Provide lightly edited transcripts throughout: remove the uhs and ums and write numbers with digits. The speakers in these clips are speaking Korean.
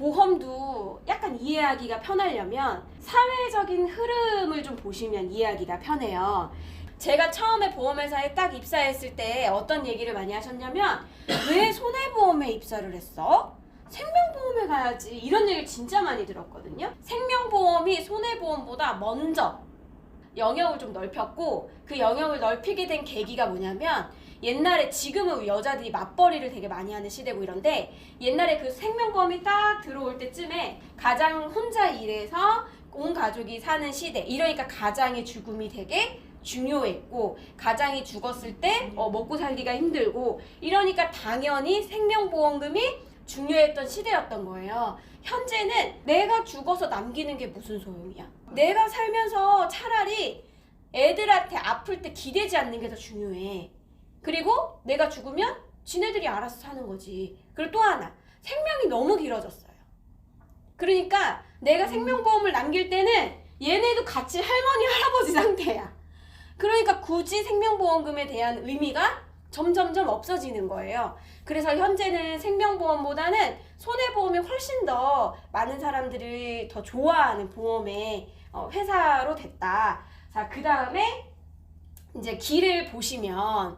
보험도 약간 이해하기가 편하려면 사회적인 흐름을 좀 보시면 이해하기가 편해요. 제가 처음에 보험회사에 딱 입사했을 때 어떤 얘기를 많이 하셨냐면 왜 손해보험에 입사를 했어? 생명보험에 가야지. 이런 얘기를 진짜 많이 들었거든요. 생명보험이 손해보험보다 먼저 영역을 좀 넓혔고, 그 영역을 넓히게 된 계기가 뭐냐면 옛날에, 지금은 여자들이 맞벌이를 되게 많이 하는 시대고 이런데, 옛날에 그 생명보험이 딱 들어올 때쯤에 가장 혼자 일해서 온 가족이 사는 시대, 이러니까 가장의 죽음이 되게 중요했고, 가장이 죽었을 때 먹고 살기가 힘들고, 이러니까 당연히 생명보험금이 중요했던 시대였던 거예요. 현재는 내가 죽어서 남기는 게 무슨 소용이야. 내가 살면서 차라리 애들한테 아플 때 기대지 않는 게 더 중요해. 그리고 내가 죽으면 지네들이 알아서 사는 거지. 그리고 또 하나, 생명이 너무 길어졌어요. 그러니까 내가 생명보험을 남길 때는 얘네도 같이 할머니 할아버지 상태야. 그러니까 굳이 생명보험금에 대한 의미가 점점점 없어지는 거예요. 그래서 현재는 생명보험보다는 손해보험이 훨씬 더 많은 사람들이 더 좋아하는 보험의 회사로 됐다. 자, 그 다음에 이제 길을 보시면,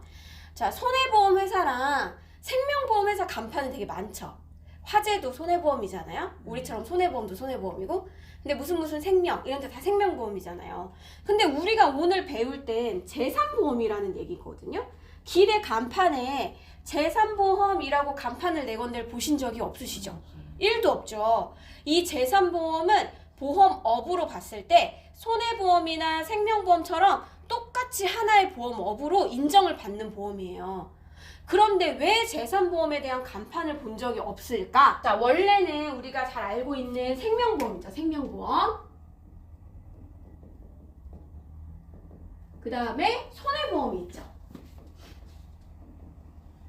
자, 손해보험 회사랑 생명보험 회사 간판은 되게 많죠. 화재도 손해보험이잖아요. 우리처럼 손해보험도 손해보험이고, 근데 무슨 생명 이런 데 다 생명보험이잖아요. 근데 우리가 오늘 배울 땐 재산보험이라는 얘기거든요. 길의 간판에 재산보험이라고 간판을 내건들 보신 적이 없으시죠? 1도 없죠. 이 재산보험은 보험업으로 봤을 때 손해보험이나 생명보험처럼 똑같이 하나의 보험업으로 인정을 받는 보험이에요. 그런데 왜 재산보험에 대한 간판을 본 적이 없을까? 자, 원래는 우리가 잘 알고 있는 생명보험이죠. 생명보험. 그 다음에 손해보험이 있죠.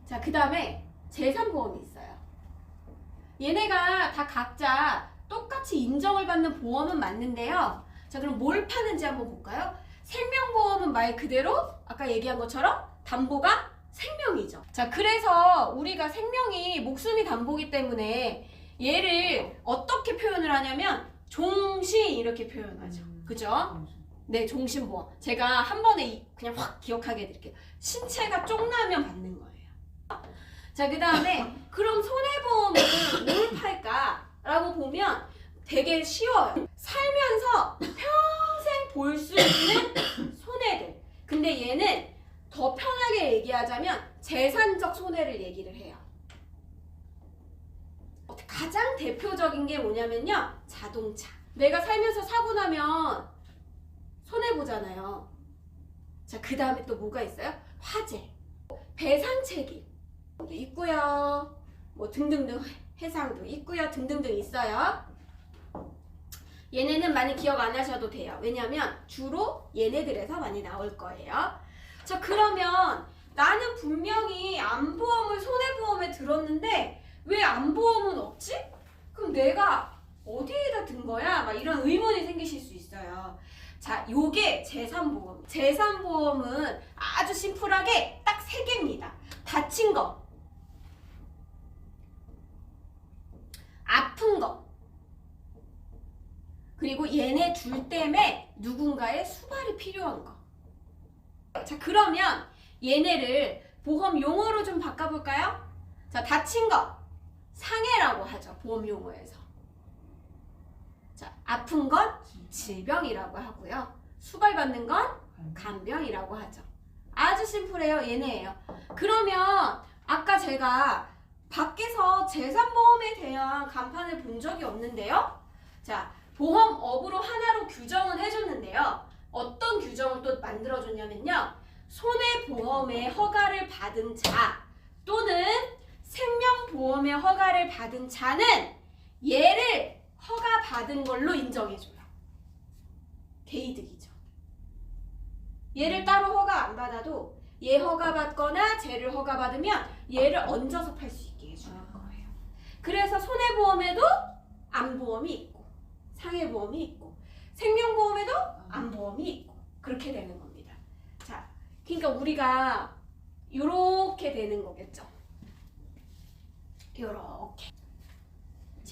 자, 그 다음에 재산보험이 있어요. 얘네가 다 각자 똑같이 인정을 받는 보험은 맞는데요. 자, 그럼 뭘 파는지 한번 볼까요? 생명보험은 말 그대로 아까 얘기한 것처럼 담보가 생명이죠. 자, 그래서 우리가 생명이 목숨이 담보기 때문에 얘를 어떻게 표현을 하냐면 종신 이렇게 표현하죠. 그죠? 네, 종신보험. 제가 한 번에 그냥 확 기억하게 해드릴게요. 신체가 쪽나면 받는 거예요. 자, 그 다음에 그럼 손해보험은 뭘 팔까? 라고 보면 되게 쉬워요. 살면서 평생 볼 수 있는 손해들. 근데 얘는 더 편하게 얘기하자면 재산적 손해를 얘기를 해요. 가장 대표적인 게 뭐냐면요. 자동차. 내가 살면서 사고 나면 손해보잖아요. 자, 그 다음에 또 뭐가 있어요? 화재, 배상 책임 있고요. 뭐 등등등 해상도 있고요. 등등등 있어요. 얘네는 많이 기억 안 하셔도 돼요. 왜냐면 주로 얘네들에서 많이 나올 거예요. 자, 그러면 나는 분명히 암보험을 손해보험에 들었는데 왜 암보험은 없지? 그럼 내가 어디에다 든 거야? 막 이런 의문이 생기실 수 있어요. 자, 요게 재산보험. 재산보험은 아주 심플하게 딱 3개입니다. 다친 거, 아픈 거, 그리고 얘네 둘 때문에 누군가의 수발이 필요한 거. 자, 그러면 얘네를 보험 용어로 좀 바꿔볼까요? 자, 다친 거 상해라고 하죠. 보험 용어에서. 자, 아픈 건 질병이라고 하고요. 수발받는 건 간병이라고 하죠. 아주 심플해요. 얘네예요. 그러면 아까 제가 밖에서 재산보험에 대한 간판을 본 적이 없는데요. 자, 보험업으로 하나로 규정은 해줬는데요. 어떤 규정을 또 만들어줬냐면요. 손해보험의 허가를 받은 자 또는 생명보험의 허가를 받은 자는 얘를 허가받은 걸로 인정해줘요. 개이득이죠. 얘를 따로 허가 안 받아도 얘 허가받거나 쟤를 허가받으면 얘를 얹어서 팔 수 있게 해주는 거예요. 그래서 손해보험에도 암보험이 있고 상해보험이 있고 생명보험에도 암보험이 있고 그렇게 되는 겁니다. 자, 그러니까 우리가 요렇게 되는 거겠죠. 요렇게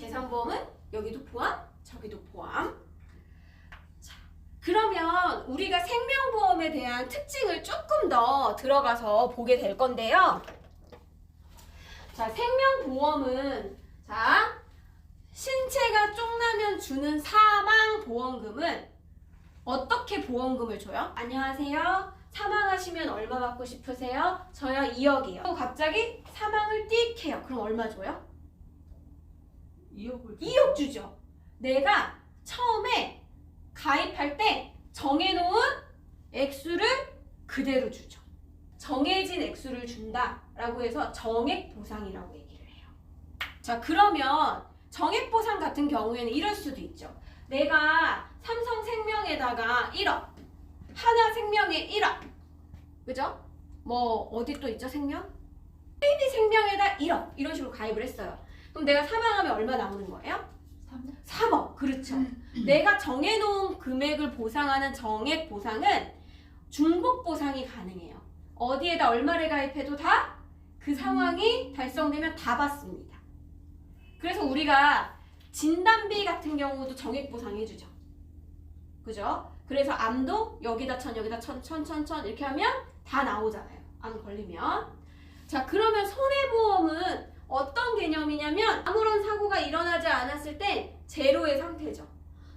재산보험은 여기도 포함, 저기도 포함. 자, 그러면 우리가 생명보험에 대한 특징을 조금 더 들어가서 보게 될 건데요. 자, 생명보험은 자, 신체가 쪽나면 주는 사망보험금은 어떻게 보험금을 줘요? 안녕하세요. 사망하시면 얼마 받고 싶으세요? 저요 2억이요. 갑자기 사망을 띡 해요. 그럼 얼마 줘요? 2억 주죠. 내가 처음에 가입할 때 정해놓은 액수를 그대로 주죠. 정해진 액수를 준다라고 해서 정액보상이라고 얘기를 해요. 자, 그러면 정액보상 같은 경우에는 이럴 수도 있죠. 내가 삼성생명에다가 1억, 하나생명에 1억, 그죠? 뭐 어디 또 있죠, 생명? KD생명에다 1억 이런 식으로 가입을 했어요. 그럼 내가 사망하면 얼마 나오는 거예요? 3억. 그렇죠. 내가 정해놓은 금액을 보상하는 정액보상은 중복보상이 가능해요. 어디에다 얼마를 가입해도 다 그 상황이 달성되면 다 받습니다. 그래서 우리가 진단비 같은 경우도 정액보상 해주죠. 그죠? 그래서 암도 여기다 1000, 여기다 1000 이렇게 하면 다 나오잖아요. 암 걸리면. 자, 그러면 손해보험은 어떤 개념이냐면 아무런 사고가 일어나지 않았을 때 제로의 상태죠.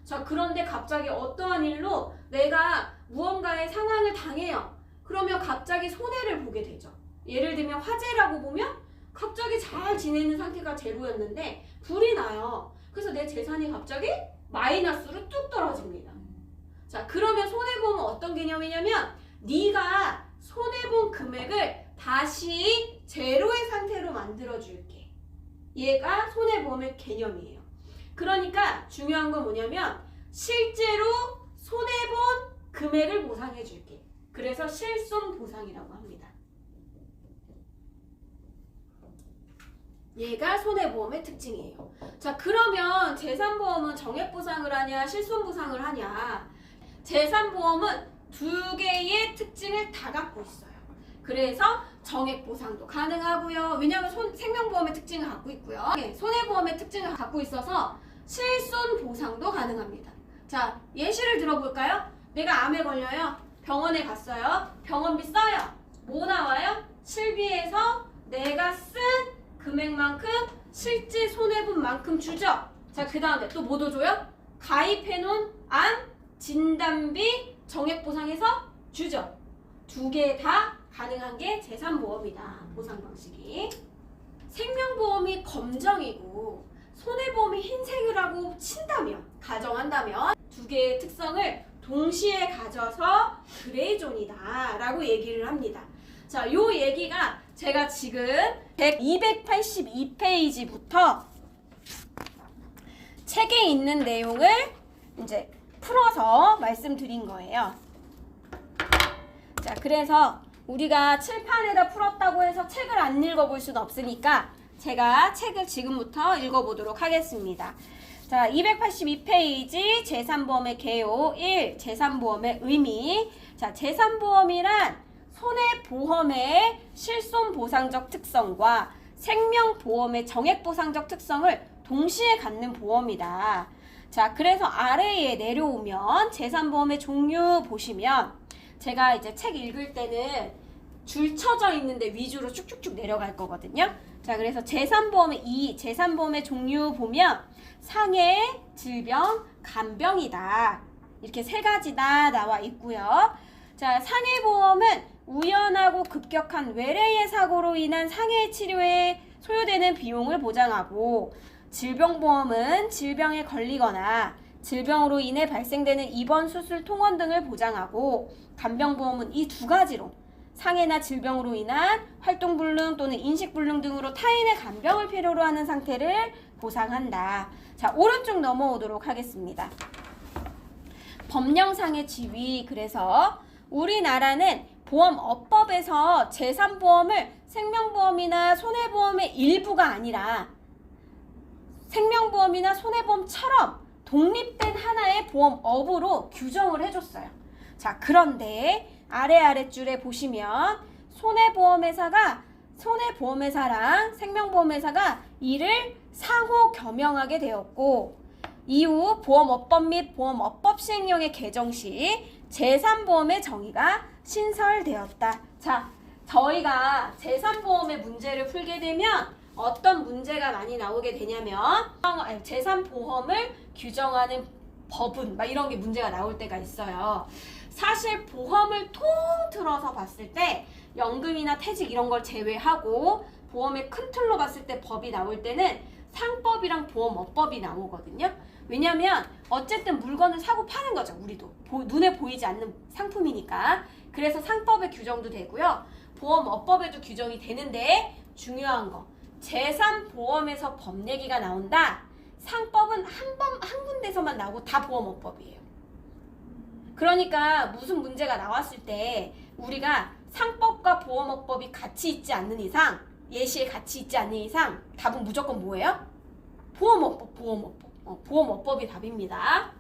자, 그런데 갑자기 어떠한 일로 내가 무언가의 상황을 당해요. 그러면 갑자기 손해를 보게 되죠. 예를 들면 화재라고 보면 갑자기 잘 지내는 상태가 제로였는데 불이 나요. 그래서 내 재산이 갑자기 마이너스로 뚝 떨어집니다. 자, 그러면 손해보험은 어떤 개념이냐면 네가 손해본 금액을 다시 제로의 상태로 만들어줄게. 얘가 손해보험의 개념이에요. 그러니까 중요한 건 뭐냐면 실제로 손해본 금액을 보상해줄게. 그래서 실손보상이라고 합니다. 얘가 손해보험의 특징이에요. 자, 그러면 재산보험은 정액보상을 하냐 실손보상을 하냐. 재산보험은 두 개의 특징을 다 갖고 있어요. 그래서 정액보상도 가능하고요. 왜냐하면 생명보험의 특징을 갖고 있고요. 손해보험의 특징을 갖고 있어서 실손보상도 가능합니다. 자, 예시를 들어볼까요? 내가 암에 걸려요. 병원에 갔어요. 병원비 써요. 뭐 나와요? 실비에서 내가 쓴 금액만큼 실제 손해본 만큼 주죠. 자, 그 다음에 또 뭐도 줘요? 가입해놓은 암, 진단비, 정액보상해서 주죠. 두 개 다 가능한 게 재산보험이다. 보상 방식이. 생명보험이 검정이고 손해보험이 흰색이라고 친다면, 가정한다면 두 개의 특성을 동시에 가져서 그레이존이다 라고 얘기를 합니다. 자, 요 얘기가 제가 지금 282페이지부터 책에 있는 내용을 이제 풀어서 말씀드린 거예요. 자, 그래서 우리가 칠판에다 풀었다고 해서 책을 안 읽어볼 수는 없으니까 제가 책을 지금부터 읽어보도록 하겠습니다. 자, 282페이지 재산보험의 개요 1. 재산보험의 의미. 자, 재산보험이란 손해보험의 실손보상적 특성과 생명보험의 정액보상적 특성을 동시에 갖는 보험이다. 자, 그래서 아래에 내려오면 재산보험의 종류 보시면 제가 이제 책 읽을 때는 줄 쳐져 있는데 위주로 쭉쭉쭉 내려갈 거거든요. 자, 그래서 재산보험의 종류 보면 상해, 질병, 간병이다. 이렇게 세 가지다 나와 있고요. 자, 상해보험은 우연하고 급격한 외래의 사고로 인한 상해 치료에 소요되는 비용을 보장하고, 질병보험은 질병에 걸리거나 질병으로 인해 발생되는 입원, 수술, 통원 등을 보장하고, 간병보험은 이 두 가지로 상해나 질병으로 인한 활동불능 또는 인식불능 등으로 타인의 간병을 필요로 하는 상태를 보상한다. 자, 오른쪽 넘어오도록 하겠습니다. 법령상의 지위. 그래서 우리나라는 보험업법에서 재산보험을 생명보험이나 손해보험의 일부가 아니라 생명보험이나 손해보험처럼 독립된 하나의 보험업으로 규정을 해줬어요. 자, 그런데 아래줄에 보시면 손해보험회사가 손해보험회사랑 생명보험회사가 이를 상호 겸용하게 되었고 이후 보험업법 및 보험업법 시행령의 개정 시 제3보험의 정의가 신설되었다. 자, 저희가 제3보험의 문제를 풀게 되면 어떤 문제가 많이 나오게 되냐면 제3보험을 규정하는 법은 막 이런 게 문제가 나올 때가 있어요. 사실 보험을 통틀어서 봤을 때 연금이나 퇴직 이런 걸 제외하고 보험의 큰 틀로 봤을 때 법이 나올 때는 상법이랑 보험업법이 나오거든요. 왜냐면 어쨌든 물건을 사고 파는 거죠. 우리도 눈에 보이지 않는 상품이니까. 그래서 상법의 규정도 되고요. 보험업법에도 규정이 되는데 중요한 거 제3보험에서 법 얘기가 나온다. 상법은 한 군데서만 나오고 다 보험업법이에요. 그러니까 무슨 문제가 나왔을 때 우리가 상법과 보험업법이 같이 있지 않는 이상, 예시에 같이 있지 않는 이상 답은 무조건 뭐예요? 보험업법. 보험업법이 답입니다.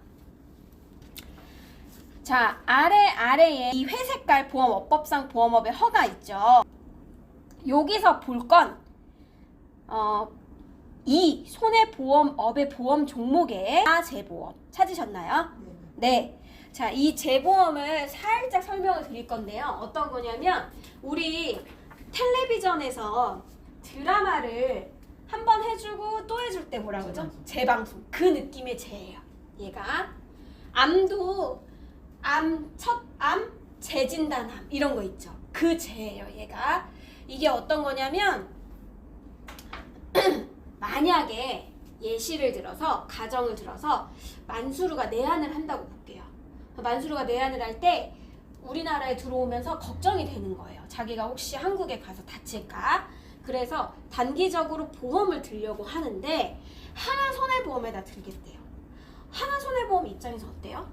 자, 아래에 이 회색깔 보험업법상 보험업의 허가 있죠. 여기서 볼 건 이 손해보험업의 보험 종목에 재보험 찾으셨나요? 네. 자, 이 재보험을 살짝 설명을 드릴 건데요. 어떤 거냐면 우리 텔레비전에서 드라마를 한 번 해주고 또 해줄 때 뭐라 그러죠? 재방송. 그 느낌의 재예요. 얘가 암도 첫암, 재진단암 이런 거 있죠. 그 재예요. 얘가. 이게 어떤 거냐면 만약에 예시를 들어서 가정을 들어서 만수르가 내한을 한다고 볼게요. 만수르가 내한을 할 때 우리나라에 들어오면서 걱정이 되는 거예요. 자기가 혹시 한국에 가서 다칠까? 그래서 단기적으로 보험을 들려고 하는데 하나손해보험에다 들겠대요. 하나손해보험 입장에서 어때요?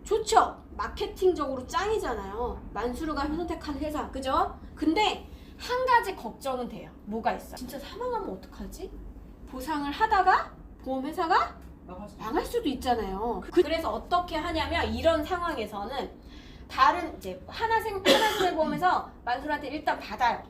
좋죠? 마케팅적으로 짱이잖아요. 만수르가 선택한 회사, 그죠? 근데 한 가지 걱정은 돼요. 뭐가 있어? 진짜 사망하면 어떡하지? 보상을 하다가 보험회사가 망할 수도 있잖아요. 그래서 어떻게 하냐면 이런 상황에서는 다른 이제 하나손해보험에서 만수르한테 일단 받아요.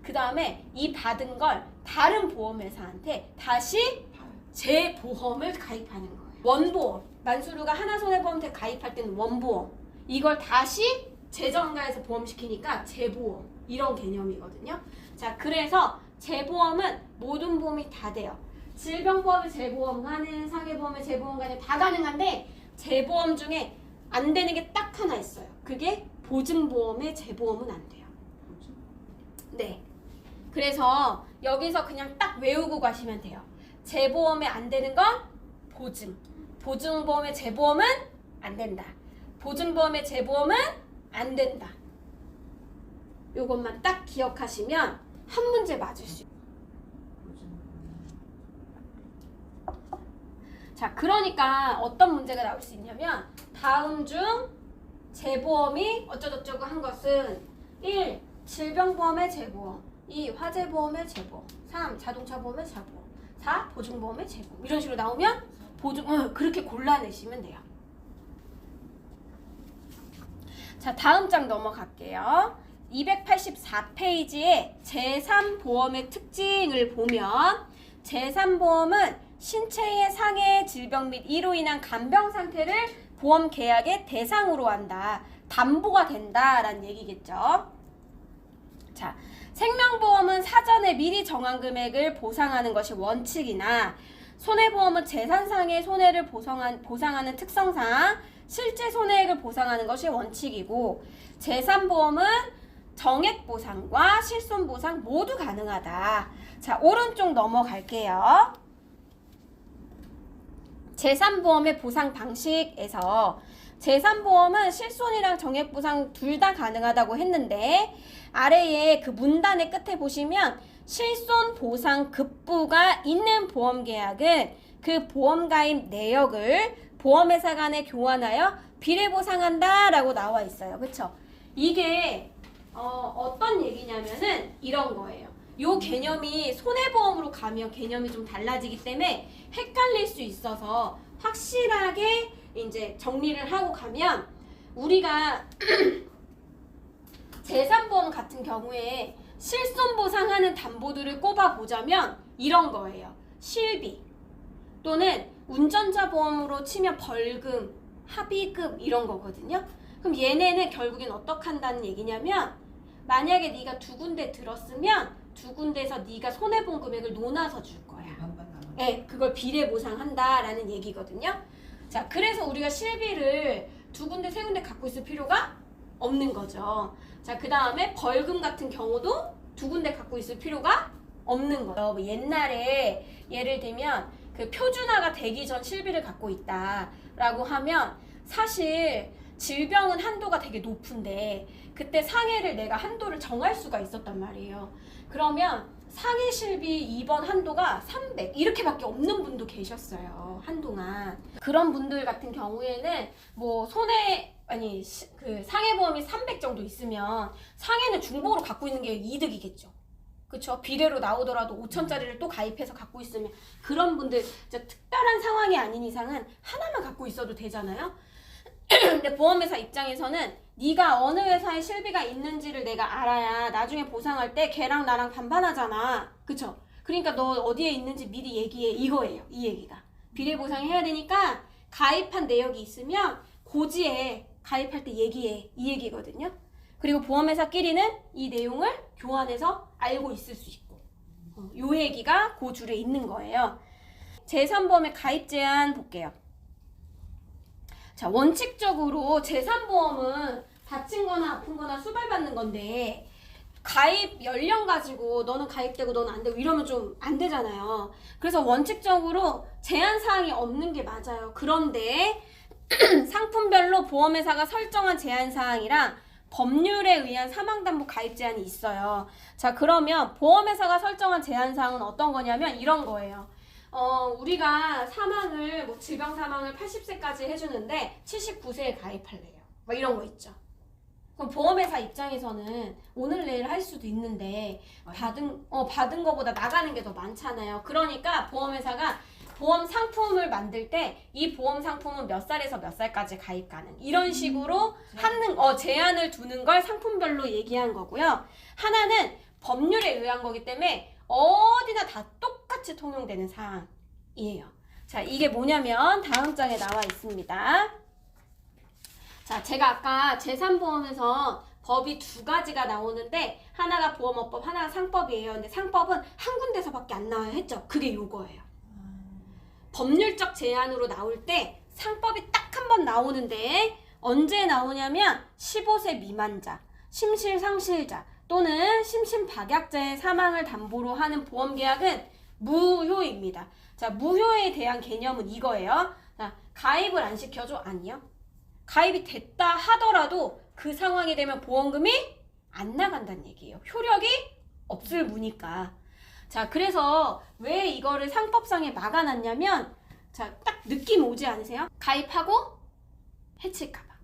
그 다음에 이 받은 걸 다른 보험회사한테 다시 재보험을 가입하는 거예요. 원보험. 만수르가 하나손해보험한테 가입할 때는 원보험. 이걸 다시 재정가에서 보험시키니까 재보험. 이런 개념이거든요. 자, 그래서 재보험은 모든 보험이 다 돼요. 질병보험의 재보험 가능, 상해보험의 재보험 가능 다 가능한데 재보험 중에 안 되는 게 딱 하나 있어요. 그게 보증보험의 재보험은 안 돼요. 네. 그래서 여기서 그냥 딱 외우고 가시면 돼요. 재보험에 안 되는 건 보증. 보증보험의 재보험은 안 된다. 보증보험의 재보험은 안 된다. 요것만 딱 기억하시면 한 문제 맞을 수 있어요. 자, 그러니까 어떤 문제가 나올 수 있냐면 다음 중 재보험이 어쩌고저쩌고 한 것은 1. 질병보험의 재보험 2. 화재보험의 재보험 3. 자동차보험의 재보험 4. 보증보험의 재보험 이런 식으로 나오면 그렇게 골라내시면 돼요. 자, 다음 장 넘어갈게요. 284페이지에 제3보험의 특징을 보면 제3보험은 신체의 상해, 질병 및 이로 인한 간병 상태를 보험 계약의 대상으로 한다. 담보가 된다라는 얘기겠죠. 자, 생명보험은 사전에 미리 정한 금액을 보상하는 것이 원칙이나 손해보험은 재산상의 손해를 보상하는 특성상 실제 손해액을 보상하는 것이 원칙이고 제3보험은 정액보상과 실손보상 모두 가능하다. 자, 오른쪽 넘어갈게요. 제3보험의 보상 방식에서 제3보험은 실손이랑 정액보상 둘 다 가능하다고 했는데 아래에 그 문단의 끝에 보시면 실손보상 급부가 있는 보험계약은 그 보험가입 내역을 보험회사 간에 교환하여 비례보상한다 라고 나와 있어요. 그쵸? 이게 어떤 얘기냐면은 이런 거예요. 요 개념이 손해보험으로 가면 개념이 좀 달라지기 때문에 헷갈릴 수 있어서 확실하게 이제 정리를 하고 가면 우리가 제3보험 같은 경우에 실손보상하는 담보들을 꼽아보자면 이런 거예요. 실비 또는 운전자 보험으로 치면 벌금, 합의금 이런 거거든요. 그럼 얘네는 결국엔 어떻게 한다는 얘기냐면 만약에 네가 두 군데 들었으면 두 군데에서 네가 손해본 금액을 논아서 줄 거야. 네, 그걸 비례보상한다라는 얘기거든요. 자, 그래서 우리가 실비를 두 군데 세 군데 갖고 있을 필요가 없는 거죠. 자, 그 다음에 벌금 같은 경우도 두 군데 갖고 있을 필요가 없는 거예요. 뭐 옛날에 예를 들면 그 표준화가 되기 전 실비를 갖고 있다라고 하면 사실 질병은 한도가 되게 높은데 그때 상해를 내가 한도를 정할 수가 있었단 말이에요. 그러면 상해 실비 입원 한도가 300 이렇게밖에 없는 분도 계셨어요. 한동안. 그런 분들 같은 경우에는 뭐 그 상해보험이 300 정도 있으면 상해는 중복으로 갖고 있는 게 이득이겠죠. 그쵸? 비례로 나오더라도 5천짜리를 또 가입해서 갖고 있으면 그런 분들 진짜 특별한 상황이 아닌 이상은 하나만 갖고 있어도 되잖아요. 근데 보험회사 입장에서는 네가 어느 회사에 실비가 있는지를 내가 알아야 나중에 보상할 때 걔랑 나랑 반반하잖아. 그쵸? 그러니까 너 어디에 있는지 미리 얘기해. 이거예요. 이 얘기가. 비례보상해야 되니까 가입한 내역이 있으면 고지에 가입할 때 얘기해. 이 얘기거든요. 그리고 보험회사끼리는 이 내용을 교환해서 알고 있을 수 있고 요 얘기가 그 줄에 있는 거예요. 제3보험의 가입 제한 볼게요. 자, 원칙적으로 제3보험은 다친 거나 아픈 거나 수발받는 건데 가입 연령 가지고 너는 가입되고 너는 안 되고 이러면 좀 안 되잖아요. 그래서 원칙적으로 제한사항이 없는 게 맞아요. 그런데 상품별로 보험회사가 설정한 제한사항이랑 법률에 의한 사망담보 가입 제한이 있어요. 자, 그러면 보험회사가 설정한 제한사항은 어떤 거냐면 이런 거예요. 우리가 사망을 뭐 질병 사망을 80세까지 해주는데 79세에 가입할래요. 뭐 이런 거 있죠. 그럼 보험회사 입장에서는 오늘 내일 할 수도 있는데 받은 거보다 나가는 게 더 많잖아요. 그러니까 보험회사가 보험 상품을 만들 때 이 보험 상품은 몇 살에서 몇 살까지 가입 가능 이런 식으로 제한을 두는 걸 상품별로 얘기한 거고요. 하나는 법률에 의한 거기 때문에 어디나 다 똑같이 통용되는 사항이에요. 자, 이게 뭐냐면 다음 장에 나와 있습니다. 자, 제가 아까 제3보험에서 법이 두 가지가 나오는데 하나가 보험업법, 하나가 상법이에요. 근데 상법은 한 군데서밖에 안 나와요 했죠? 그게 요거예요. 법률적 제한으로 나올 때 상법이 딱 한 번 나오는데 언제 나오냐면 15세 미만자, 심실상실자 또는 심신박약자의 사망을 담보로 하는 보험계약은 무효입니다. 자, 무효에 대한 개념은 이거예요. 자, 가입을 안 시켜줘? 아니요. 가입이 됐다 하더라도 그 상황이 되면 보험금이 안 나간다는 얘기예요. 효력이 없을 무니까. 자, 그래서 왜 이거를 상법상에 막아놨냐면 자, 딱 느낌 오지 않으세요? 가입하고 해칠까봐.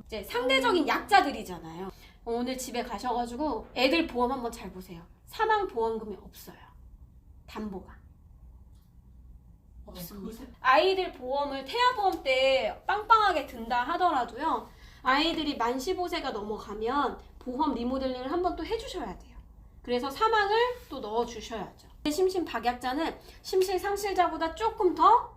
이제 상대적인 약자들이잖아요. 오늘 집에 가셔가지고 애들 보험 한번 잘 보세요. 사망보험금이 없어요. 담보가. 없습니다. 아이들 보험을 태아보험 때 빵빵하게 든다 하더라도요. 아이들이 만 15세가 넘어가면 보험 리모델링을 한번 또 해주셔야 돼요. 그래서 사망을 또 넣어주셔야죠. 심신박약자는 심실상실자보다 조금 더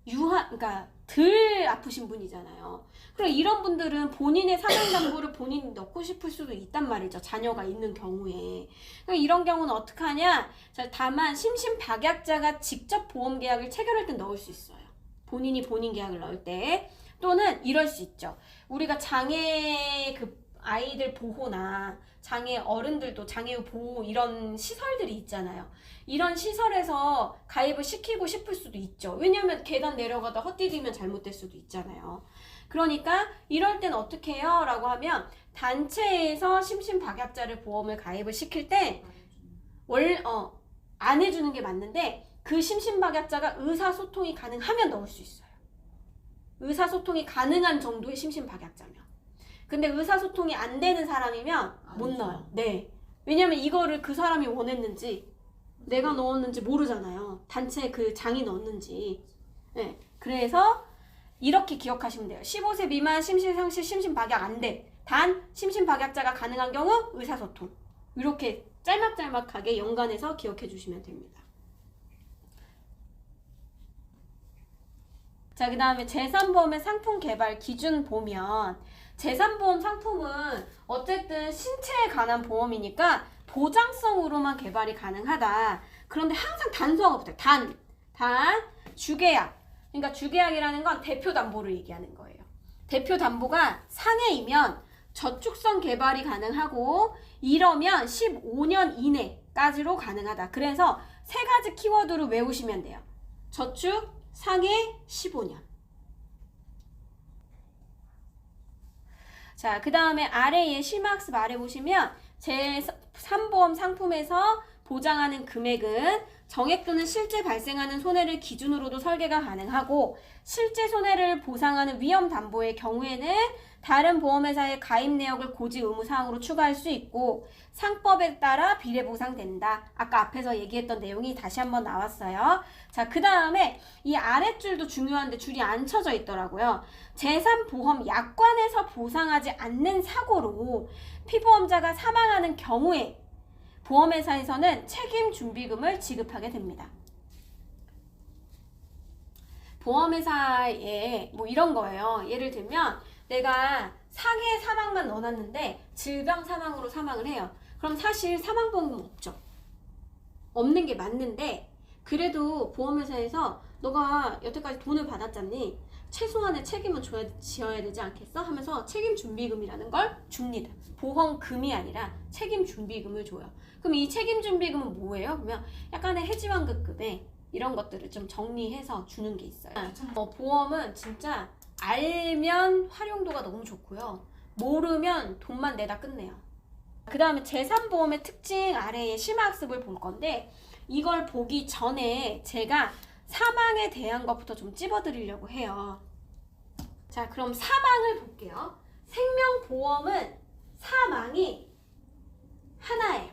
그러니까 덜 아프신 분이잖아요. 그럼 이런 분들은 본인의 사망담보를 본인이 넣고 싶을 수도 있단 말이죠. 자녀가 있는 경우에. 그럼 이런 경우는 어떻게 하냐? 자, 다만 심신박약자가 직접 보험계약을 체결할 때 넣을 수 있어요. 본인이 본인 계약을 넣을 때. 또는 이럴 수 있죠. 우리가 장애 아이들 보호나 장애 어른들도 장애우 보호 이런 시설들이 있잖아요. 이런 시설에서 가입을 시키고 싶을 수도 있죠. 왜냐면 계단 내려가다 헛디디면 잘못될 수도 있잖아요. 그러니까 이럴 땐 어떻게 해요? 라고 하면 단체에서 심신박약자를 보험을 가입을 시킬 때 안 해주는 게 맞는데 그 심신박약자가 의사소통이 가능하면 넣을 수 있어요. 의사소통이 가능한 정도의 심신박약자면. 근데 의사소통이 안 되는 사람이면 못 넣어요. 네. 왜냐면 이거를 그 사람이 원했는지 내가 넣었는지 모르잖아요. 단체 그 장이 넣었는지. 네. 그래서 이렇게 기억하시면 돼요. 15세 미만 심실상실 심신박약 안 돼. 단 심신박약자가 가능한 경우 의사소통. 이렇게 짤막짤막하게 연관해서 기억해 주시면 됩니다. 자, 그 다음에 재산보험의 상품 개발 기준 보면 재산보험 상품은 어쨌든 신체에 관한 보험이니까 보장성으로만 개발이 가능하다. 그런데 항상 단서가 붙어요. 주계약. 그러니까 주계약이라는 건 대표담보를 얘기하는 거예요. 대표담보가 상해이면 저축성 개발이 가능하고 이러면 15년 이내까지로 가능하다. 그래서 세 가지 키워드로 외우시면 돼요. 저축, 상해, 15년. 자, 그 다음에 아래에 심화학습 아래 보시면 제3보험 상품에서 보장하는 금액은 정액 또는 실제 발생하는 손해를 기준으로도 설계가 가능하고 실제 손해를 보상하는 위험담보의 경우에는 다른 보험회사의 가입 내역을 고지 의무사항으로 추가할 수 있고 상법에 따라 비례보상된다. 아까 앞에서 얘기했던 내용이 다시 한번 나왔어요. 자, 그 다음에 이 아랫줄도 중요한데 줄이 안 쳐져 있더라고요. 제3보험 약관에서 보상하지 않는 사고로 피보험자가 사망하는 경우에 보험회사에서는 책임준비금을 지급하게 됩니다. 보험회사에 뭐 이런 거예요. 예를 들면 내가 상해 사망만 넣어놨는데 질병 사망으로 사망을 해요. 그럼 사실 사망보험은 없죠. 없는 게 맞는데 그래도 보험회사에서 너가 여태까지 돈을 받았잖니 최소한의 책임은 지어야 되지 않겠어? 하면서 책임준비금이라는 걸 줍니다. 보험금이 아니라 책임준비금을 줘요. 그럼 이 책임준비금은 뭐예요? 그러면 약간의 해지환급금에 이런 것들을 좀 정리해서 주는 게 있어요. 보험은 진짜 알면 활용도가 너무 좋고요. 모르면 돈만 내다 끝내요. 그 다음에 제3보험의 특징 아래에 심화학습을 볼 건데 이걸 보기 전에 제가 사망에 대한 것부터 좀 찝어드리려고 해요. 자, 그럼 사망을 볼게요. 생명보험은 사망이 하나예요.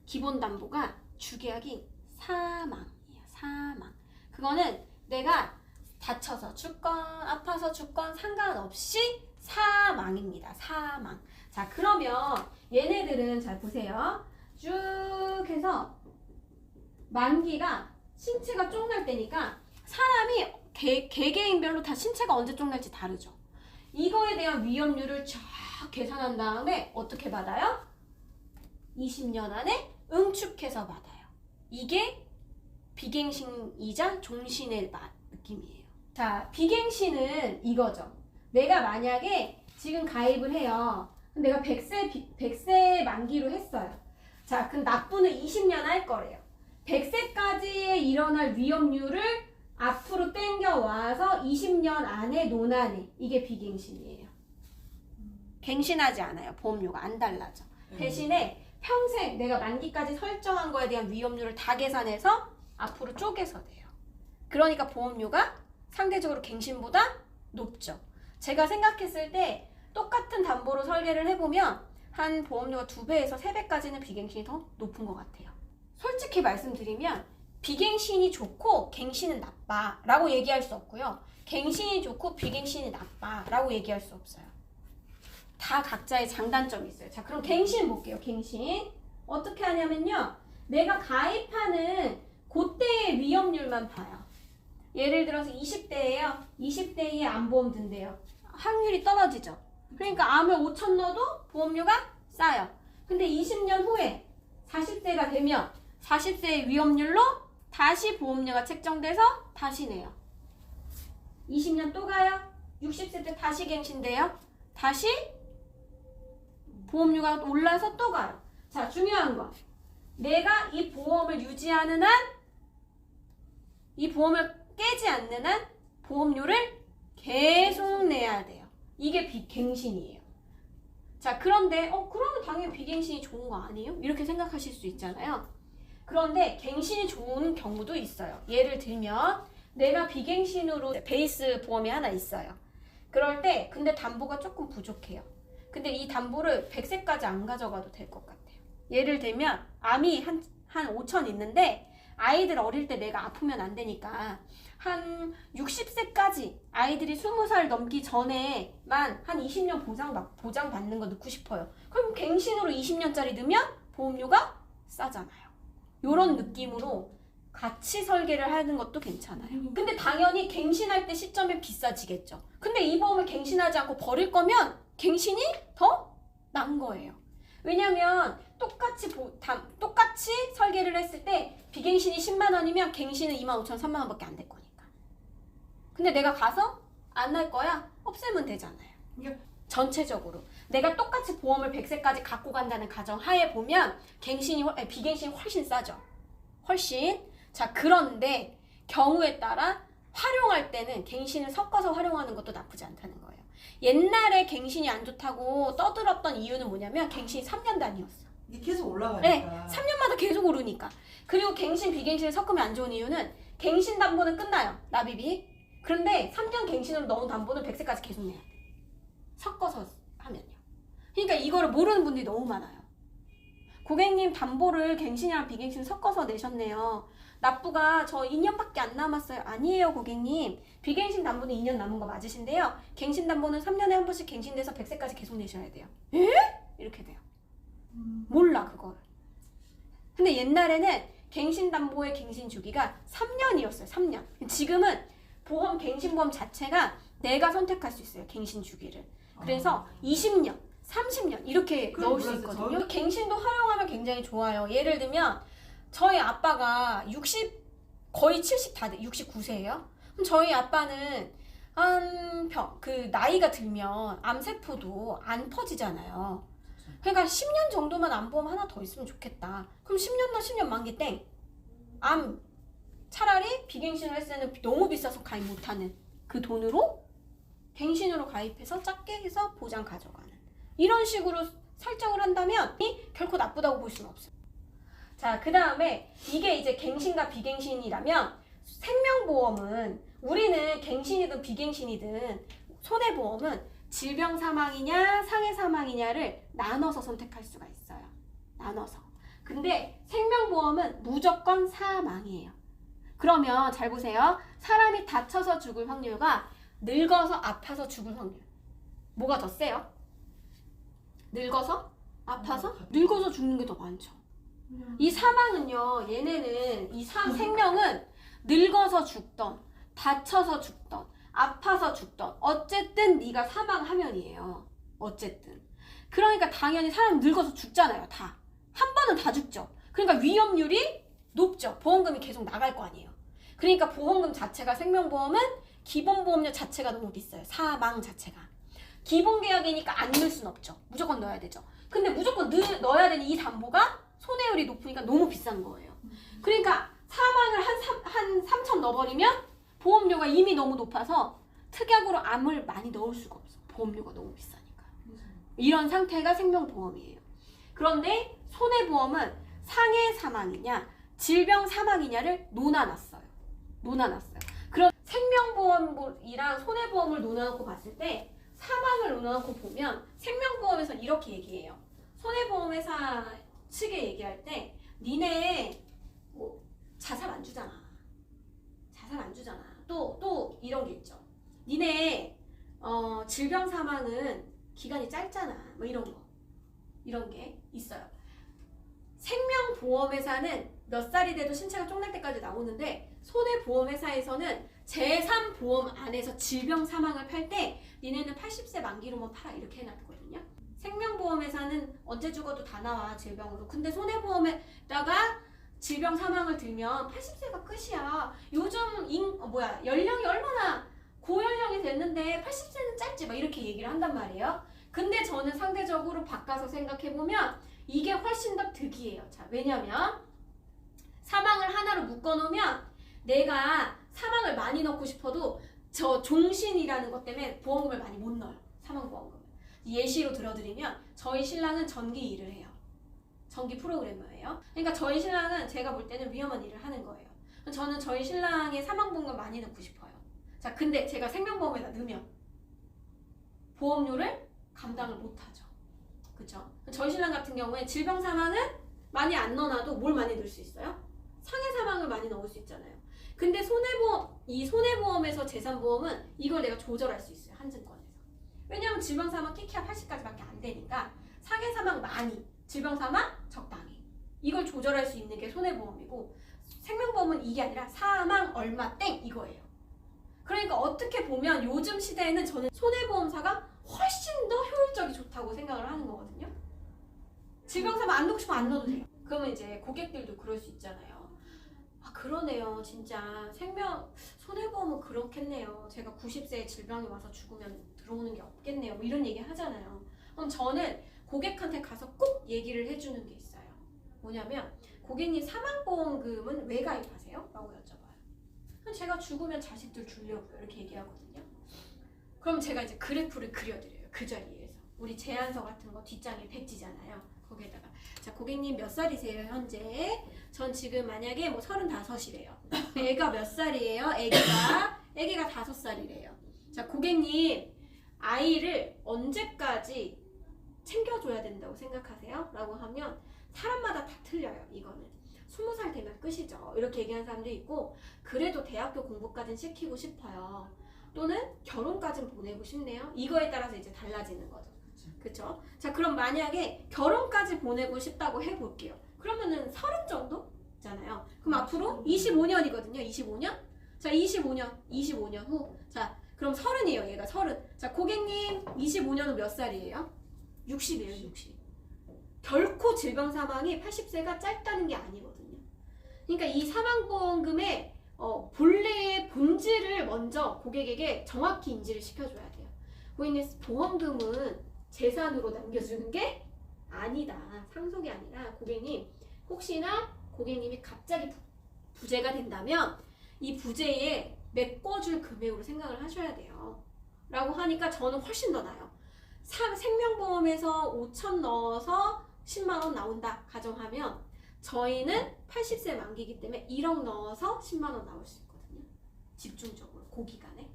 기본담보가 주계약이 사망이에요. 사망. 그거는 내가 다쳐서 죽건 아파서 죽건 상관없이 사망입니다. 사망. 자, 그러면 얘네들은 잘 보세요. 쭉 해서 만기가 신체가 쪽날 때니까 사람이 개개인별로 다 신체가 언제 쪽날지 다르죠. 이거에 대한 위험률을 쫙 계산한 다음에 어떻게 받아요? 20년 안에 응축해서 받아요. 이게 비갱신이자 종신의 느낌이에요. 자, 비갱신은 이거죠. 내가 만약에 지금 가입을 해요. 내가 100세 만기로 했어요. 자, 그럼 납부는 20년 할 거래요. 100세까지에 일어날 위험률을 앞으로 땡겨와서 20년 안에 논하네. 이게 비갱신이에요. 갱신하지 않아요. 보험료가 안 달라져. 대신에 평생 내가 만기까지 설정한 거에 대한 위험률을 다 계산해서 앞으로 쪼개서 돼요. 그러니까 보험료가 상대적으로 갱신보다 높죠. 제가 생각했을 때 똑같은 담보로 설계를 해보면 한 보험료가 2배에서 3배까지는 비갱신이 더 높은 것 같아요. 솔직히 말씀드리면 비갱신이 좋고 갱신은 나빠 라고 얘기할 수 없고요. 갱신이 좋고 비갱신이 나빠 라고 얘기할 수 없어요. 다 각자의 장단점이 있어요. 자, 그럼 갱신 볼게요. 갱신 어떻게 하냐면요, 내가 가입하는 그때의 위험률만 봐요. 예를 들어서 20대예요. 20대에 암보험 든대요. 확률이 떨어지죠. 그러니까 암을 5천 넣어도 보험료가 싸요. 근데 20년 후에 40세가 되면 40세의 위험률로 다시 보험료가 책정돼서 다시 내요. 20년 또 가요. 60세 때 다시 갱신돼요. 다시 보험료가 올라서 또 가요. 자, 중요한 거. 내가 이 보험을 유지하는 한, 이 보험을 깨지 않는 한 보험료를 계속 내야 돼요. 이게 비갱신이에요. 자, 그런데 그러면 당연히 비갱신이 좋은 거 아니에요? 이렇게 생각하실 수 있잖아요. 그런데 갱신이 좋은 경우도 있어요. 예를 들면 내가 비갱신으로 베이스 보험이 하나 있어요. 그럴 때 근데 담보가 조금 부족해요. 근데 이 담보를 100세까지 안 가져가도 될 것 같아요. 예를 들면 암이 한 5천 있는데 아이들 어릴 때 내가 아프면 안 되니까 한 60세까지 아이들이 20살 넘기 전에만 한 20년 보장 받는 거 넣고 싶어요. 그럼 그럼 갱신으로 20년짜리 넣으면 보험료가 싸잖아요. 요런 느낌으로 같이 설계를 하는 것도 괜찮아요. 근데 당연히 갱신할 때 시점에 비싸지겠죠. 근데 이 보험을 갱신하지 않고 버릴 거면 갱신이 더 난 거예요. 왜냐면 똑같이 설계를 했을 때 비갱신이 10만 원이면 갱신은 25,000원, 3만 원밖에 안 될 거니까. 근데 내가 가서 안 날 거야? 없애면 되잖아요. 전체적으로 내가 똑같이 보험을 100세까지 갖고 간다는 가정 하에 보면 비갱신이 훨씬 싸죠. 훨씬. 자, 그런데 경우에 따라 활용할 때는 갱신을 섞어서 활용하는 것도 나쁘지 않다는 거예요. 옛날에 갱신이 안 좋다고 떠들었던 이유는 뭐냐면 갱신이 3년 단위였어. 이게 계속 올라가니까. 네, 3년마다 계속 오르니까. 그리고 갱신, 비갱신을 섞으면 안 좋은 이유는 갱신 담보는 끝나요. 납입이. 그런데 3년 갱신으로 넣은 담보는 100세까지 계속 내야 돼. 섞어서 하면요. 그러니까 이거를 모르는 분들이 너무 많아요. 고객님 담보를 갱신이랑 비갱신 섞어서 내셨네요. 납부가 저 2년밖에 안 남았어요. 아니에요, 고객님. 비갱신 담보는 2년 남은 거 맞으신데요. 갱신 담보는 3년에 한 번씩 갱신돼서 100세까지 계속 내셔야 돼요. 에? 이렇게 돼요. 몰라, 그걸. 근데 옛날에는 갱신 담보의 갱신 주기가 3년이었어요. 3년. 지금은 갱신보험 자체가 내가 선택할 수 있어요. 갱신 주기를. 그래서 20년, 30년 이렇게 넣을 수 있거든요. 갱신도 활용하면 굉장히 좋아요. 예를 들면 저희 아빠가 거의 70 다 돼. 69세예요. 그럼 저희 아빠는 나이가 들면 암세포도 안 퍼지잖아요. 그러니까 10년 정도만 암보험 하나 더 있으면 좋겠다. 그럼 10년 만기 땡. 차라리 비갱신을 했을 때는 너무 비싸서 가입 못하는 그 돈으로 갱신으로 가입해서 작게 해서 보장 가져가는 이런 식으로 설정을 한다면 결코 나쁘다고 볼 수는 없어요. 자, 그 다음에 이게 이제 갱신과 비갱신이라면 생명보험은 우리는 갱신이든 비갱신이든 손해보험은 질병 사망이냐 상해 사망이냐를 나눠서 선택할 수가 있어요. 나눠서. 근데 생명보험은 무조건 사망이에요. 그러면 잘 보세요. 사람이 다쳐서 죽을 확률과 늙어서 아파서 죽을 확률. 뭐가 더 세요? 늙어서? 아파서? 늙어서 죽는 게 더 많죠. 이 사망은요, 얘네는 생명은 늙어서 죽던, 다쳐서 죽던, 아파서 죽던, 어쨌든 네가 사망하면이에요. 어쨌든. 그러니까 당연히 사람 늙어서 죽잖아요, 다. 한 번은 다 죽죠. 그러니까 위험률이 높죠. 보험금이 계속 나갈 거 아니에요. 그러니까 보험금 자체가 생명보험은 기본보험료 자체가 너무 비싸요. 사망 자체가. 기본계약이니까 안 넣을 순 없죠. 무조건 넣어야 되죠. 근데 무조건 넣어야 되는 이 담보가 손해율이 높으니까 너무 비싼 거예요. 그러니까 사망을 한 3천 넣어버리면 보험료가 이미 너무 높아서 특약으로 암을 많이 넣을 수가 없어. 보험료가 너무 비싸니까. 이런 상태가 생명보험이에요. 그런데 손해보험은 상해 사망이냐 질병 사망이냐를 논아놨어요. 그럼 생명보험이랑 손해보험을 논아놓고 봤을 때 사망을 논아놓고 보면 생명보험에서 이렇게 얘기해요. 손해보험 회사 측에 얘기할 때 니네 뭐 자살 안 주잖아. 또 이런 게 있죠. 니네 질병 사망은 기간이 짧잖아. 뭐 이런 게 있어요. 생명보험회사는 몇 살이 돼도 신체가 쪽날 때까지 나오는데 손해보험회사에서는 제3보험 안에서 질병 사망을 팔 때 니네는 80세 만기로만 팔아 이렇게 해놨거든요. 생명보험회사는 언제 죽어도 다 나와 질병으로. 근데 손해보험에다가 질병 사망을 들면 80세가 끝이야. 요즘 연령이 얼마나 고연령이 됐는데 80세는 짧지 막 이렇게 얘기를 한단 말이에요. 근데 저는 상대적으로 바꿔서 생각해보면 이게 훨씬 더 득이에요. 자, 왜냐면 사망을 하나로 묶어놓으면 내가 사망을 많이 넣고 싶어도 저 종신이라는 것 때문에 보험금을 많이 못 넣어요. 사망보험금을. 예시로 들어드리면 저희 신랑은 전기 일을 해요. 전기 프로그래머예요. 그러니까 저희 신랑은 제가 볼 때는 위험한 일을 하는 거예요. 저는 저희 신랑의 사망보험금 많이 넣고 싶어요. 자, 근데 제가 생명보험에다 넣으면 보험료를 감당을 못하죠. 그쵸? 저희 신랑 같은 경우에 질병 사망은 많이 안 넣어놔도 뭘 많이 넣을 수 있어요? 상해 사망을 많이 넣을 수 있잖아요. 근데 이 손해보험에서 재산보험은 이걸 내가 조절할 수 있어요. 한증권에서. 왜냐면 질병 사망 키키야 80까지밖에 안 되니까 상해 사망 많이, 질병 사망 적당히. 이걸 조절할 수 있는 게 손해보험이고 생명보험은 이게 아니라 사망 얼마 땡 이거예요. 그러니까 어떻게 보면 요즘 시대에는 저는 손해보험사가 훨씬 더 효율적이 좋다고 생각을 하는 거거든요. 질병 사망 안 넣고 싶으면 안 넣어도 돼요. 그러면 이제 고객들도 그럴 수 있잖아요. 아 그러네요. 진짜 손해보험은 그렇겠네요. 제가 90세에 질병이 와서 죽으면 들어오는 게 없겠네요. 뭐 이런 얘기 하잖아요. 그럼 저는 고객한테 가서 꼭 얘기를 해주는 게 있어요. 뭐냐면 고객님 사망보험금은 왜 가입하세요? 라고 여쭤봐요. 그럼 제가 죽으면 자식들 주려고요. 이렇게 얘기하거든요. 그럼 제가 이제 그래프를 그려드려요. 그 자리에서. 우리 제안서 같은 거 뒷장에 배지잖아요. 거기에다가 자 고객님 몇 살이세요 현재? 전 지금 만약에 뭐 35이래요. 애가 몇 살이에요? 애기가 5살이래요. 자 고객님 아이를 언제까지 챙겨줘야 된다고 생각하세요? 라고 하면 사람마다 다 틀려요. 이거는 20살 되면 끝이죠. 이렇게 얘기하는 사람도 있고 그래도 대학교 공부까지는 시키고 싶어요. 또는 결혼까지는 보내고 싶네요. 이거에 따라서 이제 달라지는 거죠. 그쵸? 자 그럼 만약에 결혼까지 보내고 싶다고 해볼게요. 그러면은 30 정도잖아요. 그럼 앞으로 25년이거든요. 25년? 자 25년 후. 자 그럼 30이에요. 얘가 30. 자 고객님 25년 후 몇 살이에요? 60이에요. 60. 결코 질병 사망이 80세가 짧다는 게 아니거든요. 그러니까 이 사망보험금의 본래의 본질을 먼저 고객에게 정확히 인지를 시켜줘야 돼요. 고객님 보험금은 재산으로 남겨주는 게 아니다. 상속이 아니라 고객님 혹시나 고객님이 갑자기 부재가 된다면 이 부재에 메꿔줄 금액으로 생각을 하셔야 돼요. 라고 하니까 저는 훨씬 더 나아요. 생명보험에서 5천 넣어서 10만 원 나온다 가정하면 저희는 80세 만기이기 때문에 1억 넣어서 10만 원 나올 수 있거든요. 집중적으로 고기간에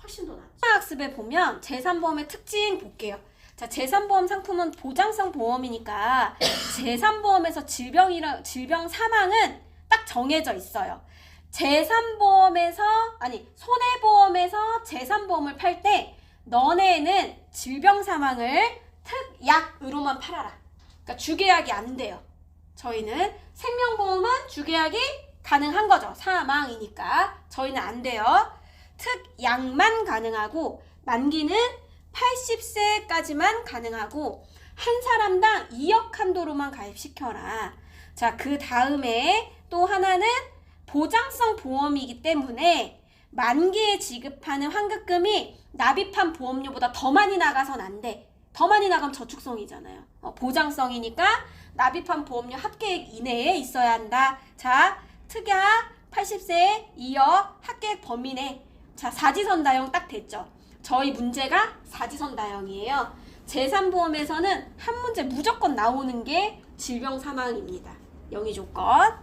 훨씬 더 낫죠. 학습에 보면 재산보험의 특징 볼게요. 자, 재산보험 상품은 보장성 보험이니까 재산보험에서 질병 사망은 딱 정해져 있어요. 손해보험에서 재산보험을 팔 때 너네는 질병 사망을 특약으로만 팔아라. 그러니까 주계약이 안 돼요. 저희는 생명보험은 주계약이 가능한 거죠. 사망이니까 저희는 안 돼요. 특약만 가능하고 만기는 80세까지만 가능하고 한 사람당 2억 한도로만 가입시켜라. 자, 그 다음에 또 하나는 보장성 보험이기 때문에 만기에 지급하는 환급금이 납입한 보험료보다 더 많이 나가선 안 돼. 더 많이 나가면 저축성이잖아요. 보장성이니까 납입한 보험료 합계액 이내에 있어야 한다. 자, 특약 80세 2억 합계액 범위 내. 자, 사지선다형 딱 됐죠. 저희 문제가 사지선다형이에요. 재산보험에서는 한 문제 무조건 나오는 게 질병 사망입니다. 영의 조건.